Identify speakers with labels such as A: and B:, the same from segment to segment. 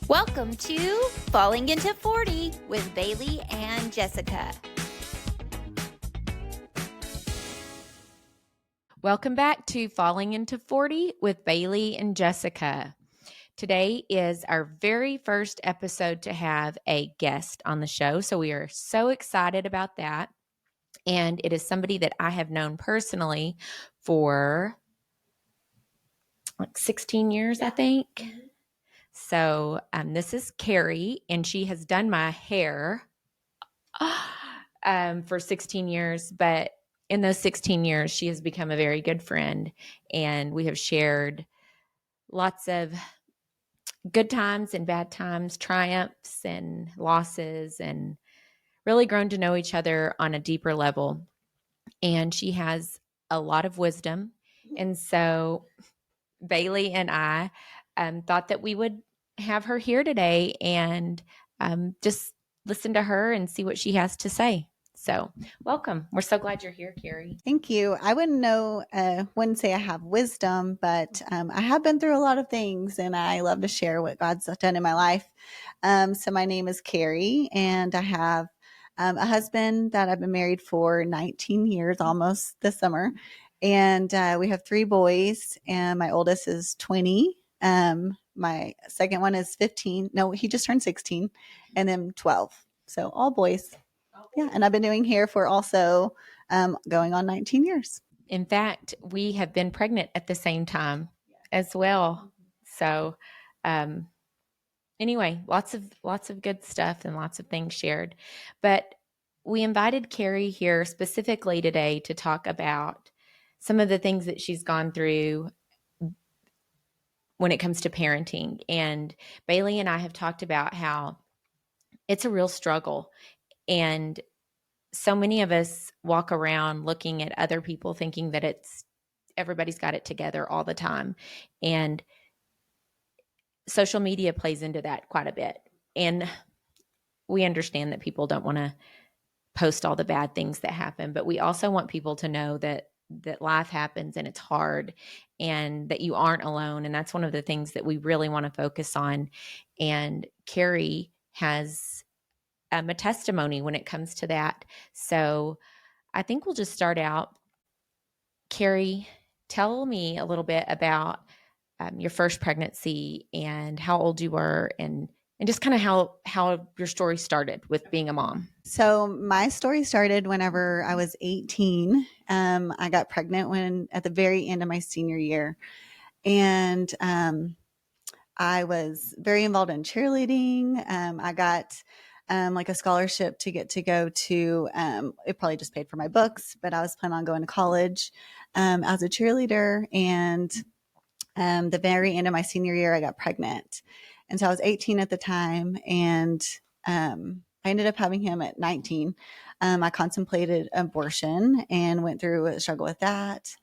A: Welcome to Falling into 40 with Bailey and Jessica.
B: Welcome back to Falling into 40 with Bailey and Jessica. Today is our very first episode to have a guest on the show, so we are so excited about that. And it is somebody that I have known personally for like 16 years, I think. So this is Cari, and she has done my hair for 16 years, but in those 16 years, she has become a very good friend, and we have shared lots of good times and bad times, triumphs and losses, and really grown to know each other on a deeper level. And she has a lot of wisdom. And so Bailey and I thought that we would have her here today and just listen to her and see what she has to say. So welcome. We're so glad you're here, Cari.
C: Thank you. I wouldn't say I have wisdom, but I have been through a lot of things, and I love to share what God's done in my life. So my name is Cari, and I have a husband that I've been married for 19 years, almost this summer. And we have 3 boys, and my oldest is 20. My second one is 15. No, he just turned 16, and then 12. So all boys. Yeah, and I've been doing hair for also going on 19 years.
B: In fact, we have been pregnant at the same time as well. So anyway, lots of good stuff and lots of things shared. But we invited Cari here specifically today to talk about some of the things that she's gone through when it comes to parenting. And Bailey and I have talked about how it's a real struggle. And so many of us walk around looking at other people thinking that everybody's got it together all the time. And social media plays into that quite a bit. And we understand that people don't want to post all the bad things that happen, but we also want people to know that life happens and it's hard and that you aren't alone. And that's one of the things that we really want to focus on. And Cari has a testimony when it comes to that. So I think we'll just start out. Cari, tell me a little bit about your first pregnancy and how old you were and just kind of how your story started with being a mom.
C: So my story started whenever I was 18. I got pregnant at the very end of my senior year. And I was very involved in cheerleading. I got like a scholarship to get to go to, it probably just paid for my books, but I was planning on going to college as a cheerleader. And the very end of my senior year, I got pregnant. And so I was 18 at the time, and I ended up having him at 19. I contemplated abortion and went through a struggle with that,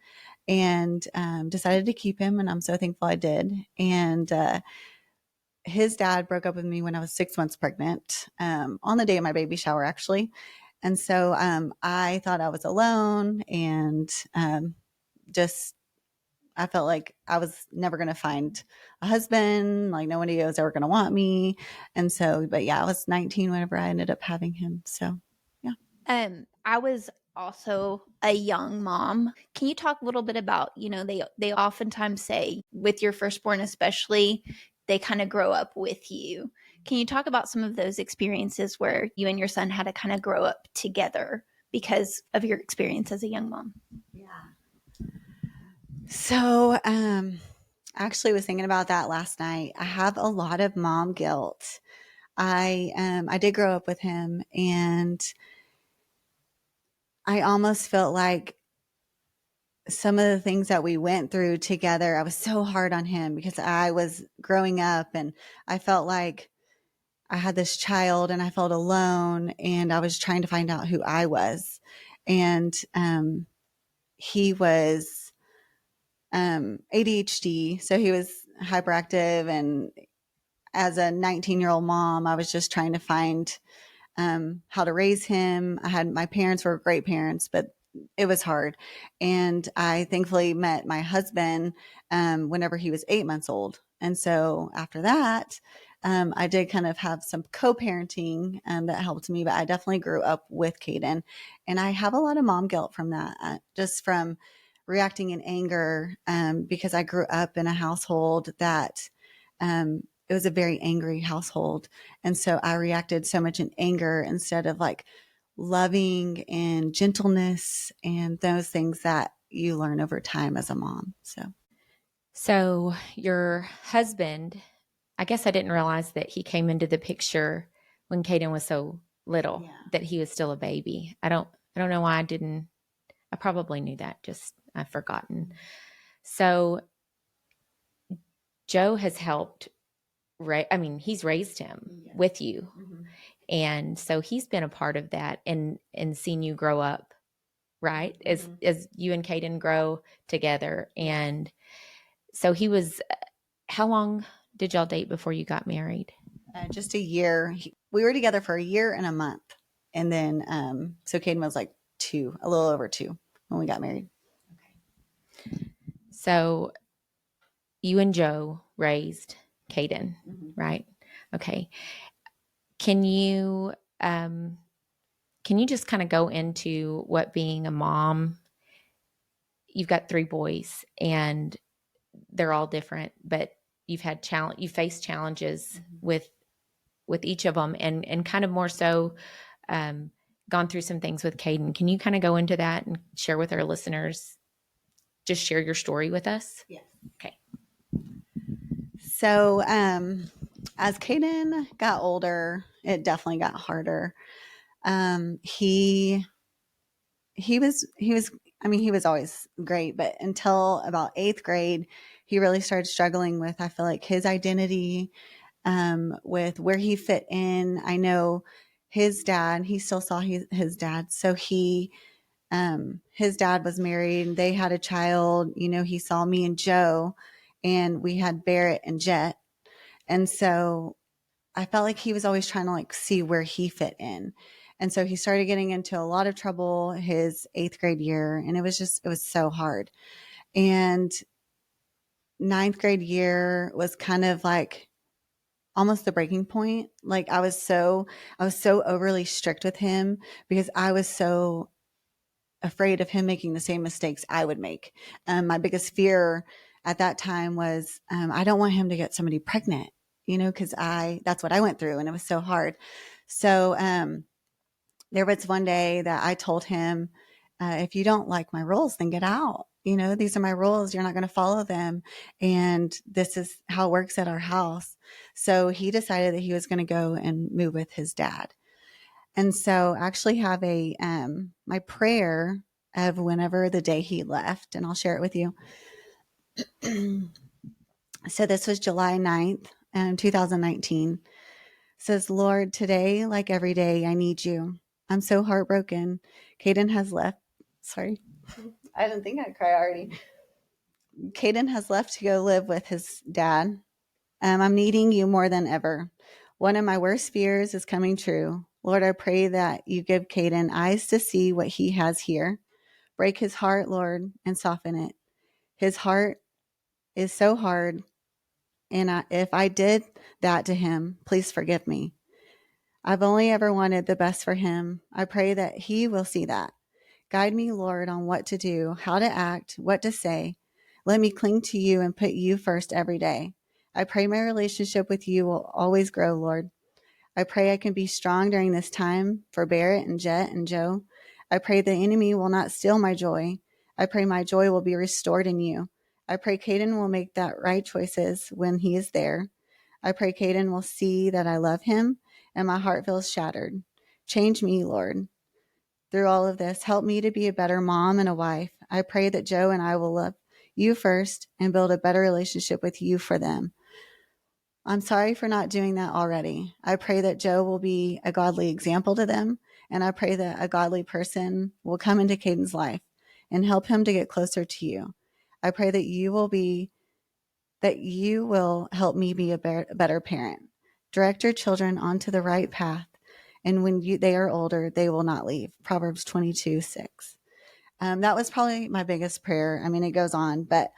C: and decided to keep him. And I'm so thankful I did. And his dad broke up with me when I was 6 months pregnant, on the day of my baby shower, actually. And so I thought I was alone, and I felt like I was never going to find a husband. Like nobody was ever going to want me. And so, but yeah, I was 19 whenever I ended up having him. So, yeah.
A: I was also a young mom. Can you talk a little bit about, they oftentimes say with your firstborn, especially, they kind of grow up with you. Can you talk about some of those experiences where you and your son had to kind of grow up together because of your experience as a young mom?
C: Yeah. So, actually was thinking about that last night. I have a lot of mom guilt. I did grow up with him, and I almost felt like some of the things that we went through together, I was so hard on him because I was growing up and I felt like I had this child and I felt alone, and I was trying to find out who I was. And he was ADHD. So he was hyperactive. And as a 19-year-old mom, I was just trying to find how to raise him. My parents were great parents, but it was hard. And I thankfully met my husband whenever he was 8 months old. And so after that, I did kind of have some co-parenting that helped me, but I definitely grew up with Caden. And I have a lot of mom guilt from that, just from reacting in anger, because I grew up in a household that it was a very angry household. And so I reacted so much in anger instead of like loving and gentleness and those things that you learn over time as a mom.
B: So your husband, I guess I didn't realize that he came into the picture when Caden was so little,
C: Yeah.
B: that he was still a baby. I don't know why I didn't. I probably knew that, just I've forgotten. So Joe has helped, he's raised him with you.
C: Mm-hmm.
B: And so he's been a part of that and seen you grow up, right? As you and Caden grow together. And so he was, how long did y'all date before you got married?
C: Just a year. We were together for a year and a month. And then, so Caden was like a little over 2 when we got married.
B: Okay. So you and Joe raised Caden, right? Okay. Can you just kind of go into what being a mom? You've got 3 boys and they're all different, but you've faced challenges with each of them, and kind of more so gone through some things with Caden. Can you kind of go into that and share with our listeners? Just share your story with us.
C: Yes.
B: Okay.
C: So, as Caden got older, it definitely got harder. He was always great, but until about 8th grade, he really started struggling with, I feel like, his identity, with where he fit in. I know his dad, he still saw his dad. So his dad was married and they had a child. He saw me and Joe, and we had Barrett and Jet. And so I felt like he was always trying to like see where he fit in. And so he started getting into a lot of trouble his 8th grade year. And it was so hard. And 9th grade year was kind of like almost the breaking point. Like I was so overly strict with him because I was so afraid of him making the same mistakes I would make. My biggest fear at that time was, I don't want him to get somebody pregnant, because that's what I went through and it was so hard. So, there was one day that I told him, if you don't like my rules, then get out. These are my rules. You're not going to follow them. And this is how it works at our house. So he decided that he was going to go and move with his dad. And so I actually have my prayer of whenever the day he left, and I'll share it with you. So this was July 9th, 2019. It says, Lord, today, like every day, I need you. I'm so heartbroken. Caden has left. Sorry. I didn't think I'd cry already. Caden has left to go live with his dad. I'm needing you more than ever. One of my worst fears is coming true. Lord, I pray that you give Caden eyes to see what he has here. Break his heart, Lord, and soften it. His heart is so hard, and if I did that to him, please forgive me. I've only ever wanted the best for him. I pray that he will see that. Guide me, Lord, on what to do, how to act, what to say. Let me cling to you and put you first every day. I pray my relationship with you will always grow, Lord. I pray I can be strong during this time for Barrett and Jet and Joe. I pray the enemy will not steal my joy. I pray my joy will be restored in you. I pray Caden will make that right choices when he is there. I pray Caden will see that I love him and my heart feels shattered. Change me, Lord. Through all of this, help me to be a better mom and a wife. I pray that Joe and I will love you first and build a better relationship with you for them. I'm sorry for not doing that already. I pray that Joe will be a godly example to them, and I pray that a godly person will come into Caden's life and help him to get closer to you. I pray that you will help me be a better parent. Direct your children onto the right path, and when they are older, they will not leave. Proverbs 22:6. That was probably my biggest prayer. I mean, it goes on, but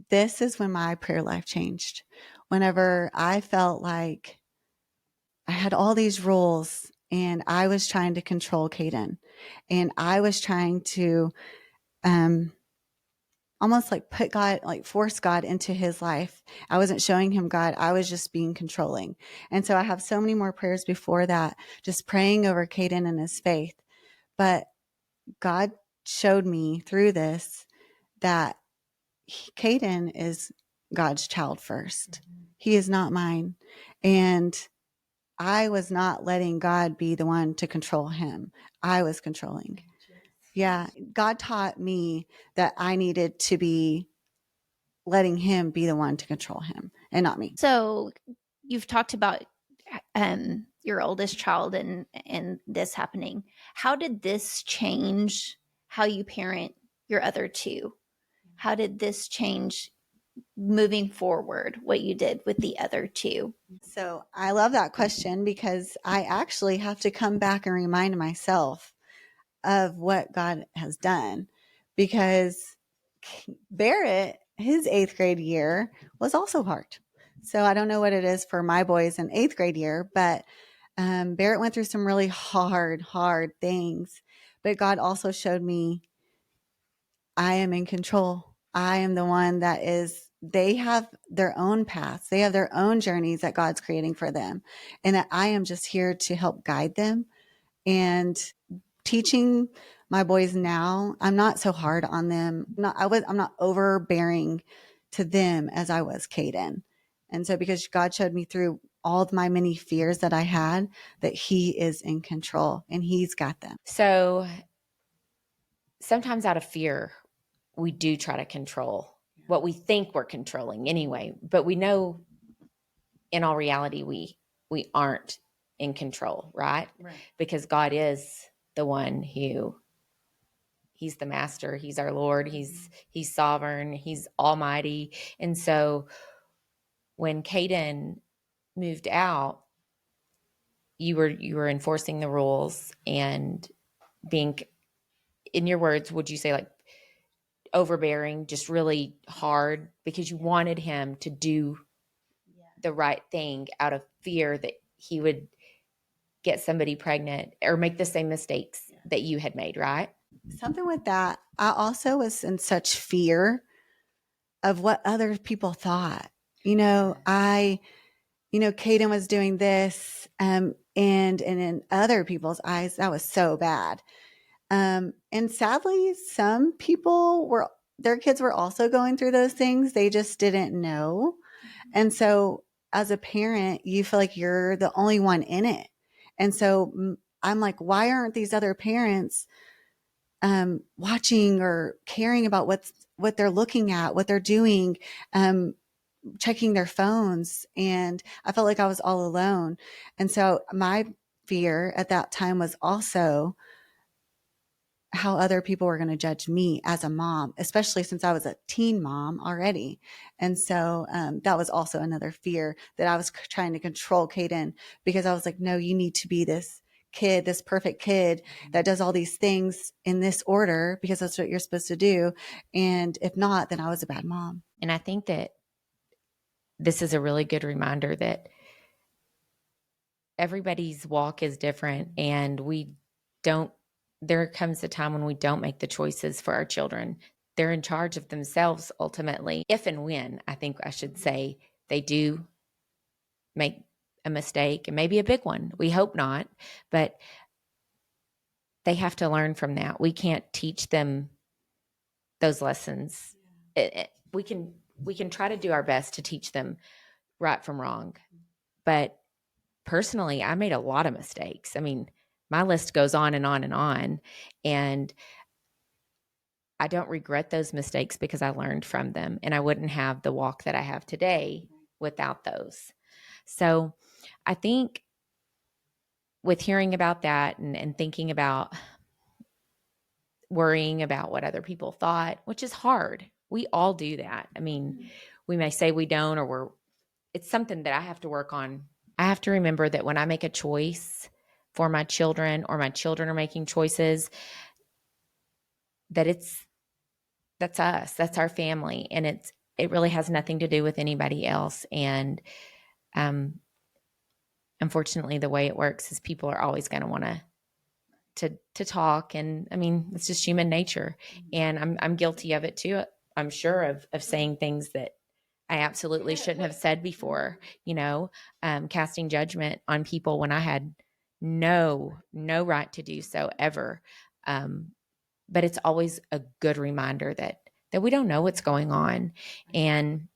C: this is when my prayer life changed. whenever I felt like I had all these rules and I was trying to control Caden, and I was trying to um, almost like put God, like force God into his life. I wasn't showing him God. I was just being controlling. And so I have so many more prayers before that, just praying over Caden and his faith. But God showed me through this that Caden is God's child first. He is not mine. And I was not letting God be the one to control him. I was controlling. Yeah. God taught me that I needed to be letting him be the one to control him and not me.
A: So you've talked about your oldest child and this happening. How did this change how you parent your other two? How did this change moving forward what you did with the other two?
C: So I love that question because I actually have to come back and remind myself of what God has done, because Barrett, his 8th grade year was also hard. So I don't know what it is for my boys in 8th grade year, but Barrett went through some really hard things. But God also showed me I am in control. I am the one that is, they have their own paths. They have their own journeys that God's creating for them. And that I am just here to help guide them. And teaching my boys now, I'm not so hard on them. I'm not overbearing to them as I was Caden. And so because God showed me through all of my many fears that I had, that he is in control and he's got them.
B: So sometimes out of fear, we do try to control what we think we're controlling anyway, but we know in all reality we aren't in control, right? Because God is the one who, he's the master, he's our Lord, he's sovereign, he's almighty. And so when Caden moved out, you were enforcing the rules and being, in your words, would you say like overbearing, just really hard because you wanted him to do the right thing out of fear that he would get somebody pregnant or make the same mistakes that you had made, right?
C: Something with that. I also was in such fear of what other people thought. Caden was doing this, and in other people's eyes, that was so bad. And sadly, some people their kids were also going through those things. They just didn't know. And so as a parent, you feel like you're the only one in it. And so I'm like, why aren't these other parents watching or caring about what they're looking at, what they're doing, checking their phones? And I felt like I was all alone. And so my fear at that time was also how other people were going to judge me as a mom, especially since I was a teen mom already. And so that was also another fear that I was trying to control Caden, because I was like, no, you need to be this kid, this perfect kid that does all these things in this order because that's what you're supposed to do. And if not, then I was a bad mom.
B: And I think that this is a really good reminder that everybody's walk is different, and there comes a time when we don't make the choices for our children. They're in charge of themselves ultimately. If and when, I think I should say, they do make a mistake, and maybe a big one. We hope not, but they have to learn from that. We can't teach them those lessons. We can try to do our best to teach them right from wrong. But personally, I made a lot of mistakes. I mean, my list goes on and on and on. And I don't regret those mistakes because I learned from them, and I wouldn't have the walk that I have today without those. So I think with hearing about that and thinking about worrying about what other people thought, which is hard. We all do that. I mean, we may say we don't, or it's something that I have to work on. I have to remember that when I make a choice for my children, or my children are making choices, that that's us, that's our family. And it really has nothing to do with anybody else. And unfortunately, the way it works is people are always going to want to talk, and I mean, it's just human nature, and I'm guilty of it too. I'm sure of saying things that I absolutely shouldn't have said before, casting judgment on people when I had no right to do so ever. But it's always a good reminder that we don't know what's going on. And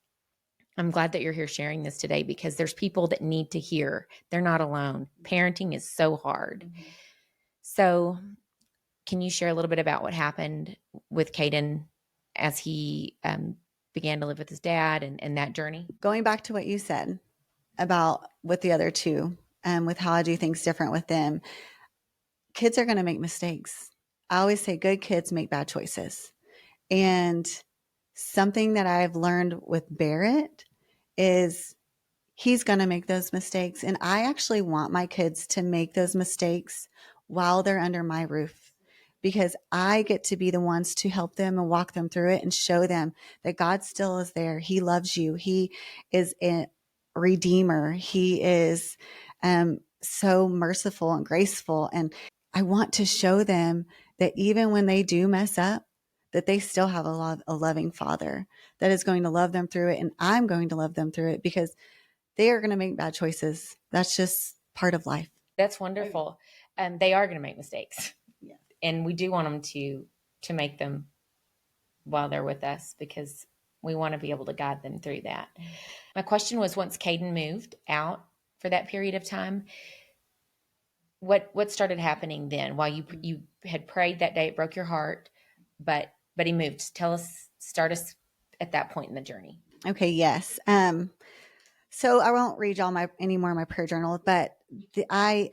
B: I'm glad that you're here sharing this today, because there's people that need to hear they're not alone. Parenting is so hard. So can you share a little bit about what happened with Caden as he began to live with his dad and that journey?
C: Going back to what you said about with the other two, with how I do things different with them, kids are going to make mistakes. I always say good kids make bad choices. And something that I've learned with Barrett is he's going to make those mistakes. And I actually want my kids to make those mistakes while they're under my roof, because I get to be the ones to help them and walk them through it and show them that God still is there. He loves you. He is a redeemer. He is so merciful and graceful. And I want to show them that even when they do mess up, that they still have a loving father that is going to love them through it. And I'm going to love them through it, because they are going to make bad choices. That's just part of life.
B: That's wonderful. They are going to make mistakes. Yeah. And we do want them to make them while they're with us, because we want to be able to guide them through that. My question was, once Caden moved out for that period of time, what started happening then? While you had prayed that day, it broke your heart, but he moved. Start us at that point in the journey.
C: Okay. Yes. So I won't read any more of my prayer journal, but I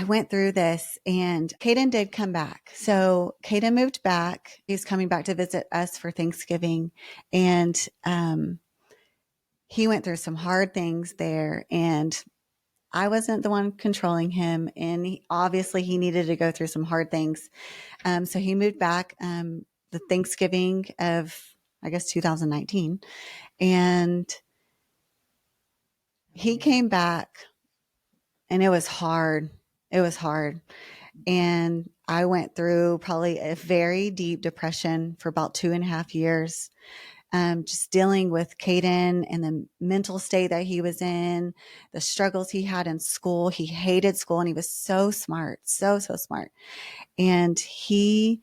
C: went through this, and Caden did come back. So Caden moved back. He's coming back to visit us for Thanksgiving, and he went through some hard things there, and I wasn't the one controlling him, and obviously he needed to go through some hard things. So he moved back the Thanksgiving of, I guess, 2019, and he came back, and it was hard. It was hard. And I went through probably a very deep depression for about 2.5 years, just dealing with Caden and the mental state that he was in, the struggles he had in school. He hated school, and he was so smart, so smart. And he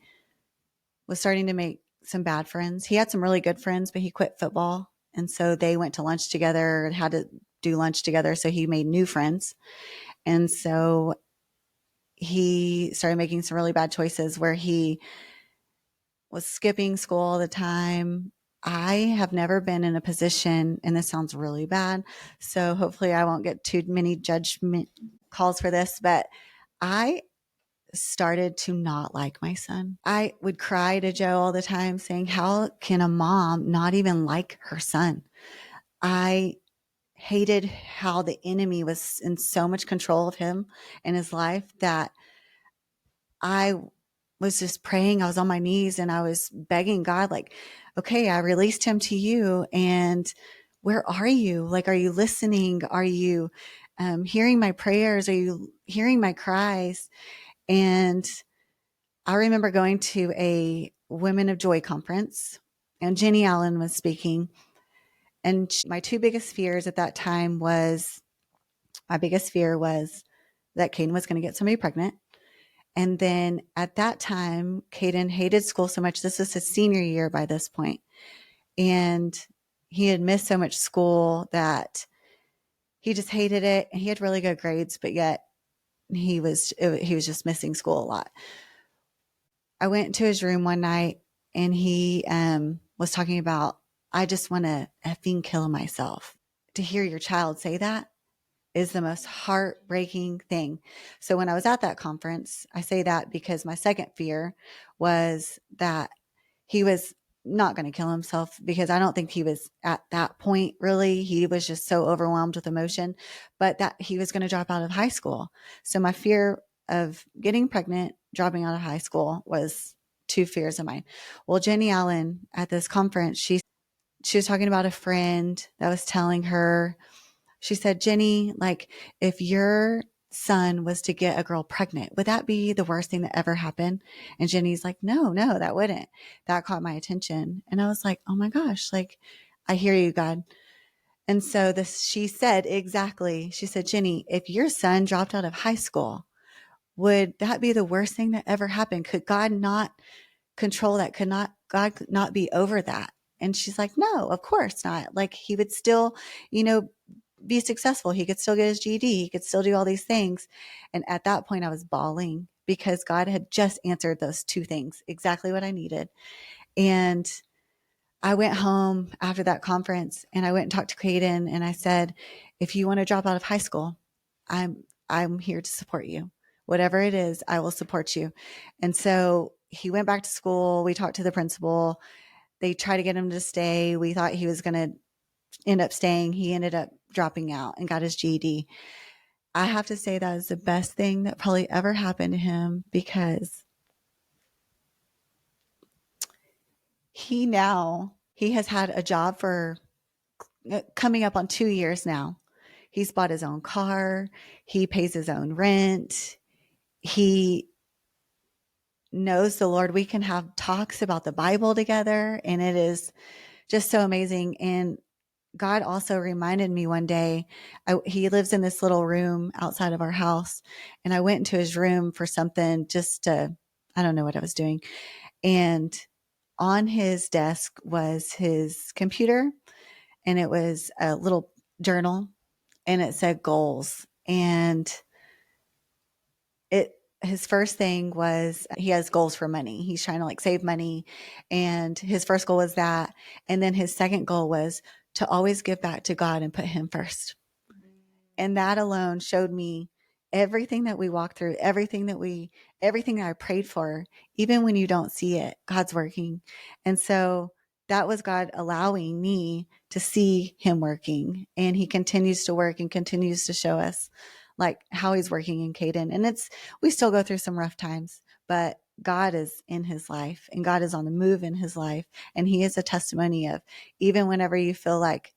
C: was starting to make some bad friends. He had some really good friends, but he quit football. And so they went to lunch together and had to do lunch together. So he made new friends. And so he started making some really bad choices where he was skipping school all the time. I have never been in a position, and this sounds really bad, so hopefully I won't get too many judgment calls for this, but I started to not like my son. I would cry to Joe all the time saying, how can a mom not even like her son? I hated how the enemy was in so much control of him and his life that I was just praying. I was on my knees and I was begging God, like, okay, I released him to you. And where are you? Like, are you listening? Are you hearing my prayers? Are you hearing my cries? And I remember going to a Women of Joy conference, and Jenny Allen was speaking. And my biggest fear was that Caden was going to get somebody pregnant. And then at that time, Caden hated school so much. This was his senior year by this point. And he had missed so much school that he just hated it. And he had really good grades, but yet he was just missing school a lot. I went to his room one night, and he was talking about, I just want to effing kill myself. To hear your child say that is the most heartbreaking thing. So when I was at that conference, I say that because my second fear was that he was not going to kill himself, because I don't think he was at that point, really. He was just so overwhelmed with emotion, but that he was going to drop out of high school. So my fear of getting pregnant, dropping out of high school was two fears of mine. Well, Jenny Allen at this conference, she was talking about a friend that was telling her, she said, Jenny, like, if your son was to get a girl pregnant, would that be the worst thing that ever happened? And Jenny's like, no, that wouldn't. That caught my attention. And I was like, oh my gosh, like, I hear you, God. And so she said, exactly. She said, Jenny, if your son dropped out of high school, would that be the worst thing that ever happened? Could God not control that? Could not God not be over that? And she's like, no, of course not. Like, he would still, be successful. He could still get his GED. He could still do all these things. And at that point I was bawling because God had just answered those two things, exactly what I needed. And I went home after that conference and I went and talked to Caden and I said, if you want to drop out of high school, I'm here to support you. Whatever it is, I will support you. And so he went back to school. We talked to the principal. They tried to get him to stay. We thought he was going to end up staying. He ended up dropping out and got his GED. I have to say that is the best thing that probably ever happened to him because he has had a job for coming up on 2 years now. He's bought his own car. He pays his own rent. He knows the Lord. We can have talks about the Bible together, and it is just so amazing. And God also reminded me one day, he lives in this little room outside of our house, and I went into his room for something I don't know what I was doing. And on his desk was his computer, and it was a little journal, and it said goals. And his first thing was he has goals for money. He's trying to like save money. And his first goal was that. And then his second goal was to always give back to God and put him first. And that alone showed me everything that we walk through, everything that I prayed for, even when you don't see it, God's working. And so that was God allowing me to see him working. And he continues to work and continues to show us like how he's working in Caden. And we still go through some rough times, but God is in his life and God is on the move in his life. And he is a testimony of even whenever you feel like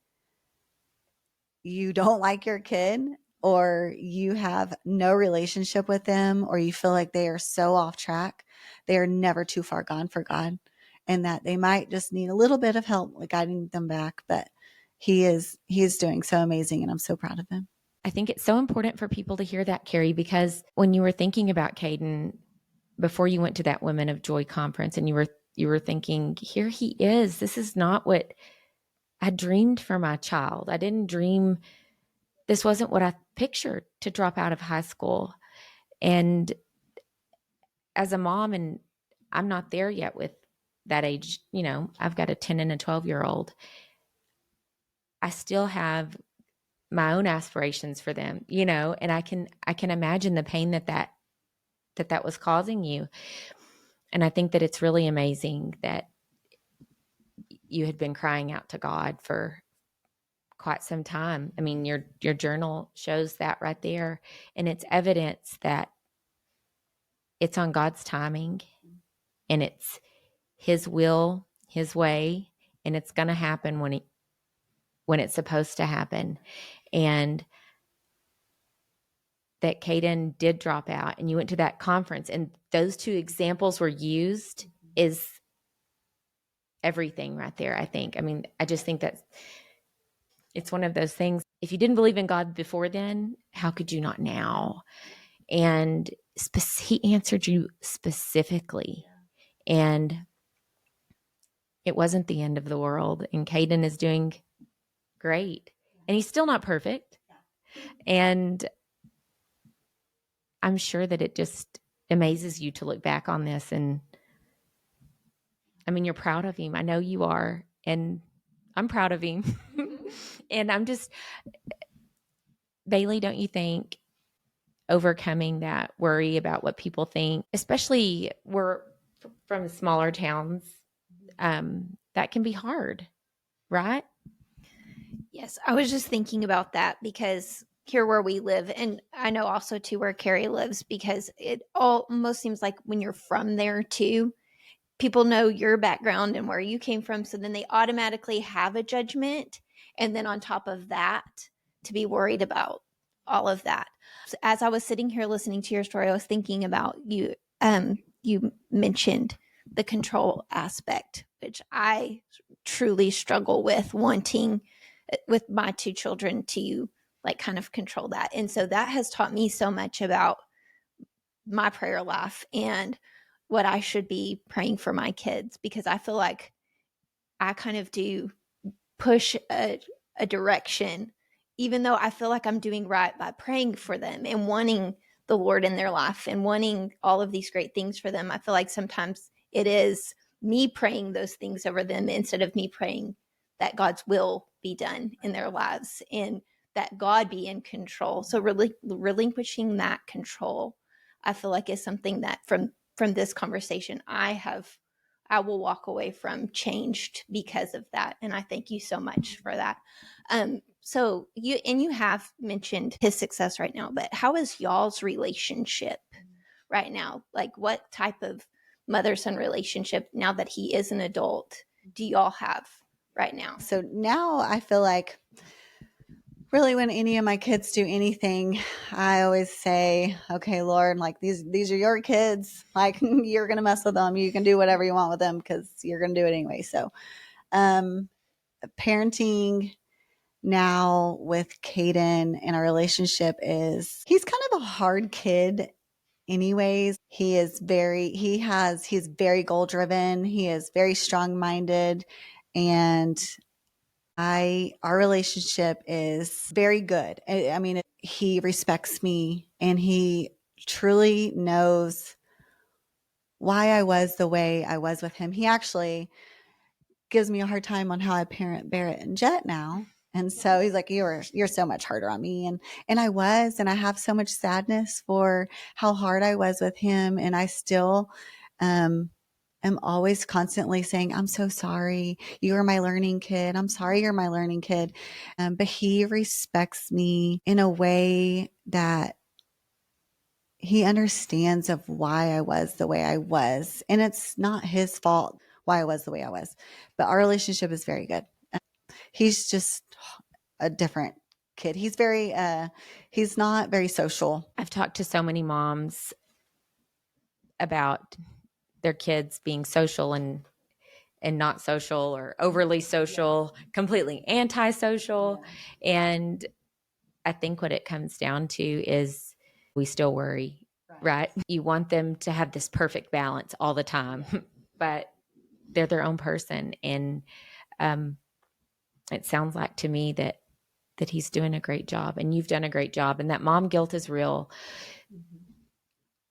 C: you don't like your kid or you have no relationship with them or you feel like they are so off track, they are never too far gone for God, and that they might just need a little bit of help like guiding them back. But he is doing so amazing, and I'm so proud of him.
B: I think it's so important for people to hear that, Cari, because when you were thinking about Caden before you went to that Women of Joy conference and you were thinking, here he is. This is not what I dreamed for my child. I didn't dream, this wasn't what I pictured, to drop out of high school. And as a mom, and I'm not there yet with that age, I've got a 10 and a 12-year-old. I still have my own aspirations for them, and I can imagine the pain that was causing you. And I think that it's really amazing that you had been crying out to God for quite some time. I mean, your journal shows that right there, and it's evidence that it's on God's timing and it's his will, his way, and it's going to happen when it's supposed to happen. And that Caden did drop out and you went to that conference and those two examples were used is everything right there, I think. I mean, I just think that it's one of those things. If you didn't believe in God before then, how could you not now? And he answered you specifically. And it wasn't the end of the world. And Caden is doing great. And he's still not perfect. And I'm sure that it just amazes you to look back on this. And I mean, you're proud of him. I know you are. And I'm proud of him. And I'm just, Bailey, don't you think overcoming that worry about what people think, especially we're from smaller towns, that can be hard, right?
A: Yes, I was just thinking about that because here where we live, and I know also too where Cari lives, because it almost seems like when you're from there too, people know your background and where you came from, so then they automatically have a judgment, and then on top of that, to be worried about all of that. So as I was sitting here listening to your story, I was thinking about you. You mentioned the control aspect, which I truly struggle with, wanting with my two children to like kind of control that. And so that has taught me so much about my prayer life and what I should be praying for my kids, because I feel like I kind of do push a direction, even though I feel like I'm doing right by praying for them and wanting the Lord in their life and wanting all of these great things for them. I feel like sometimes it is me praying those things over them instead of me praying that God's will be done in their lives and that God be in control. So really relinquishing that control, I feel like is something that from this conversation I will walk away from changed because of that. And I thank you so much for that. So you have mentioned his success right now, but how is y'all's relationship right now? Like what type of mother-son relationship now that he is an adult do y'all have right now?
C: So now I feel like really when any of my kids do anything, I always say, okay, Lord, like these are your kids. Like you're going to mess with them. You can do whatever you want with them because you're going to do it anyway. So, parenting now with Caden and our relationship is he's kind of a hard kid anyways. He's very goal driven. He is very strong minded, and our relationship is very good. I mean, he respects me and he truly knows why I was the way I was with him. He actually gives me a hard time on how I parent Barrett and Jet now. And so he's like, you're so much harder on me. And I have so much sadness for how hard I was with him. And I still, am always constantly saying, I'm so sorry. You are my learning kid. I'm sorry you're my learning kid. But he respects me in a way that he understands of why I was the way I was. And it's not his fault why I was the way I was. But our relationship is very good. He's just a different kid. He's not very social.
B: I've talked to so many moms about their kids being social and not social or overly social, completely antisocial. And I think what it comes down to is we still worry, right? You want them to have this perfect balance all the time, but they're their own person. And it sounds like to me that he's doing a great job and you've done a great job, and that mom guilt is real.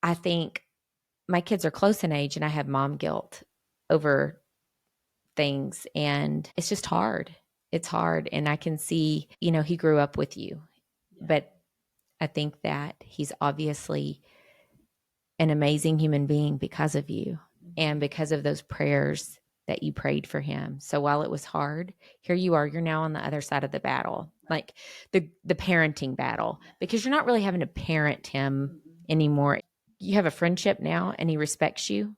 B: I think my kids are close in age and I have mom guilt over things, and it's just hard. It's hard. And I can see, he grew up with you, but I think that he's obviously an amazing human being because of you and because of those prayers that you prayed for him. So while it was hard, here you are, you're now on the other side of the battle, like the parenting battle, because you're not really having to parent him anymore. You have a friendship now and he respects you.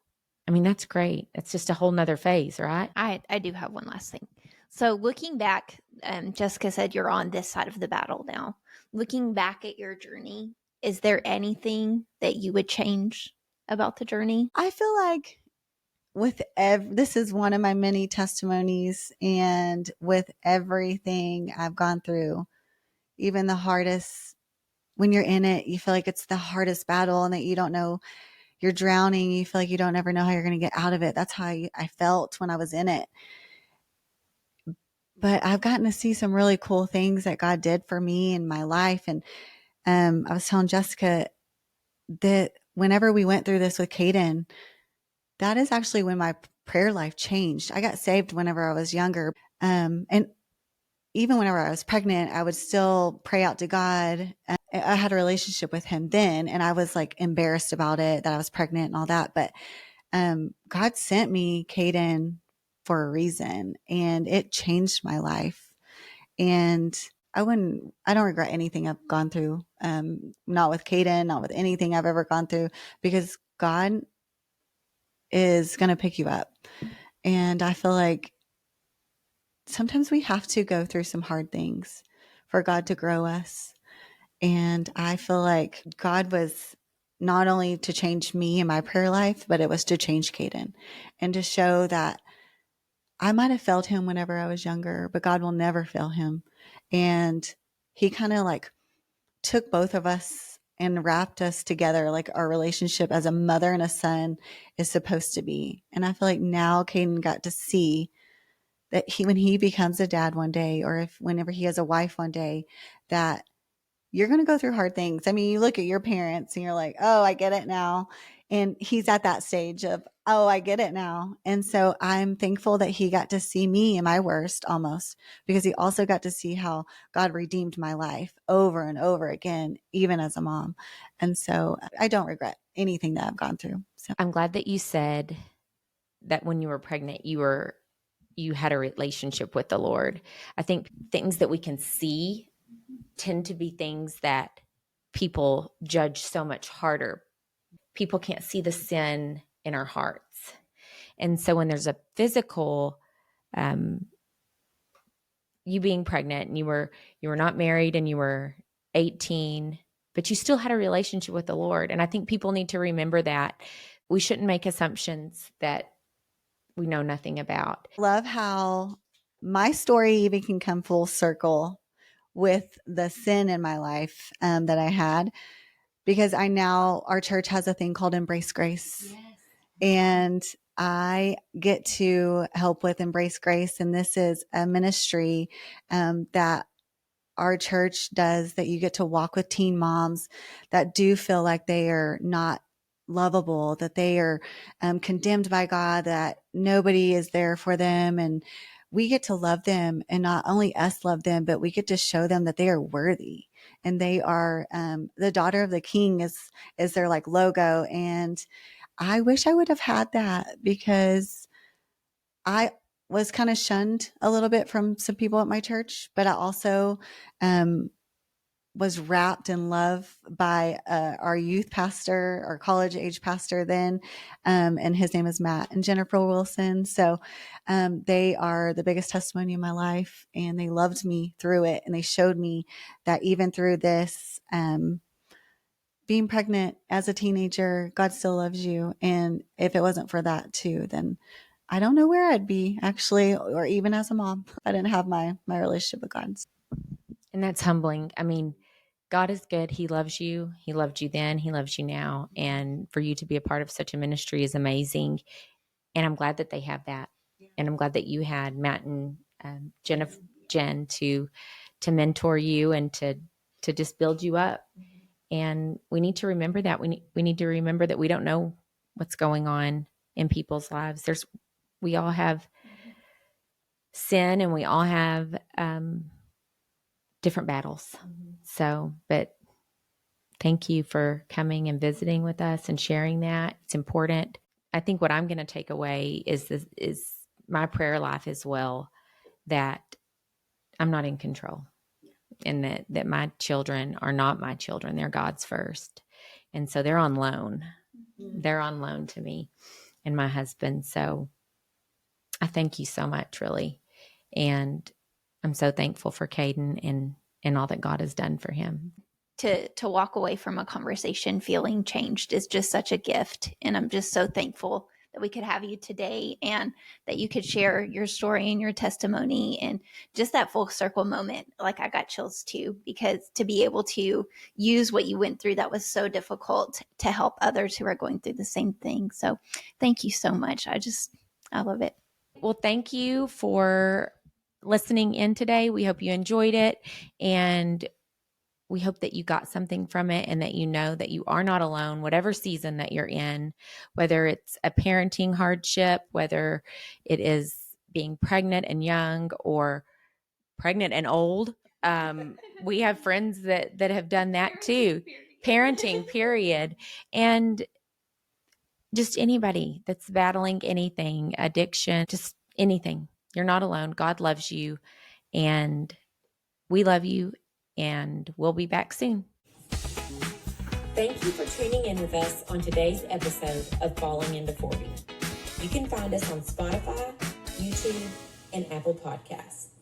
B: I mean, that's great. It's just a whole nother phase, right?
A: I do have one last thing. So looking back, Jessica said you're on this side of the battle now. Looking back at your journey, is there anything that you would change about the journey?
C: I feel like this is one of my many testimonies, and with everything I've gone through, even the hardest, when you're in it, you feel like it's the hardest battle and that you don't know, you're drowning. You feel like you don't ever know how you're going to get out of it. That's how I felt when I was in it. But I've gotten to see some really cool things that God did for me in my life. And I was telling Jessica that whenever we went through this with Caden, that is actually when my prayer life changed. I got saved whenever I was younger. And even whenever I was pregnant, I would still pray out to God. I had a relationship with him then, and I was like embarrassed about it, that I was pregnant and all that. But God sent me Caden for a reason, and it changed my life. And I don't regret anything I've gone through. Not with Caden, not with anything I've ever gone through, because God is going to pick you up. And I feel like sometimes we have to go through some hard things for God to grow us. And I feel like God was not only to change me in my prayer life, but it was to change Caden and to show that I might have failed him whenever I was younger, but God will never fail him. And he kind of like took both of us and wrapped us together like our relationship as a mother and a son is supposed to be. And I feel like now Caden got to see that when he becomes a dad one day, or if whenever he has a wife one day, that you're going to go through hard things. I mean, you look at your parents and you're like, oh, I get it now. And he's at that stage of, oh, I get it now. And so I'm thankful that he got to see me in my worst almost, because he also got to see how God redeemed my life over and over again, even as a mom. And so I don't regret anything that I've gone through. So
B: I'm glad that you said that when you were pregnant, you had a relationship with the Lord. I think things that we can see tend to be things that people judge so much harder. People can't see the sin in our hearts. And so when there's a physical, you being pregnant and you were not married and you were 18, but you still had a relationship with the Lord. And I think people need to remember that we shouldn't make assumptions that we know nothing about.
C: I love how my story even can come full circle with the sin in my life that I had, because our church has a thing called Embrace Grace. Yes. And I get to help with Embrace Grace. And this is a ministry that our church does, that you get to walk with teen moms that do feel like they are not lovable, that they are condemned by God, that nobody is there for them. And we get to love them, and not only us love them, but we get to show them that they are worthy. And they are the daughter of the king is their like logo. And I wish I would have had that, because I was kind of shunned a little bit from some people at my church, but I also was wrapped in love by our youth pastor, our college age pastor then, and his name is Matt and Jennifer Wilson. So they are the biggest testimony in my life, and they loved me through it, and they showed me that even through this, being pregnant as a teenager, God still loves you. And if it wasn't for that too, then I don't know where I'd be actually, or even as a mom, I didn't have my relationship with God.
B: And that's humbling. I mean, God is good. He loves you. He loved you then. He loves you now. And for you to be a part of such a ministry is amazing. And I'm glad that they have that. And I'm glad that you had Matt and Jen to mentor you and to just build you up. And we need to remember that. We need to remember that we don't know what's going on in people's lives. We all have sin, and we all have different battles. So, but thank you for coming and visiting with us and sharing that. It's important. I think what I'm going to take away is my prayer life as well, that I'm not in control, and that my children are not my children. They're God's first. And so they're on loan. They're on loan to me and my husband. So I thank you so much, really. And I'm so thankful for Caden and all that God has done for him.
A: To walk away from a conversation feeling changed is just such a gift. And I'm just so thankful that we could have you today, and that you could share your story and your testimony, and just that full circle moment. Like, I got chills too, because to be able to use what you went through that was so difficult to help others who are going through the same thing. So thank you so much. I love it.
B: Well, thank you for listening in today. We hope you enjoyed it, and we hope that you got something from it, and that you know that you are not alone, whatever season that you're in, whether it's a parenting hardship, whether it is being pregnant and young, or pregnant and old. We have friends that have done that too. Parenting, period. And just anybody that's battling anything, addiction, just anything. You're not alone. God loves you, and we love you, and we'll be back soon. Thank you for tuning in with us on today's episode of Falling into 40.
D: You can find us on Spotify, YouTube, and Apple Podcasts.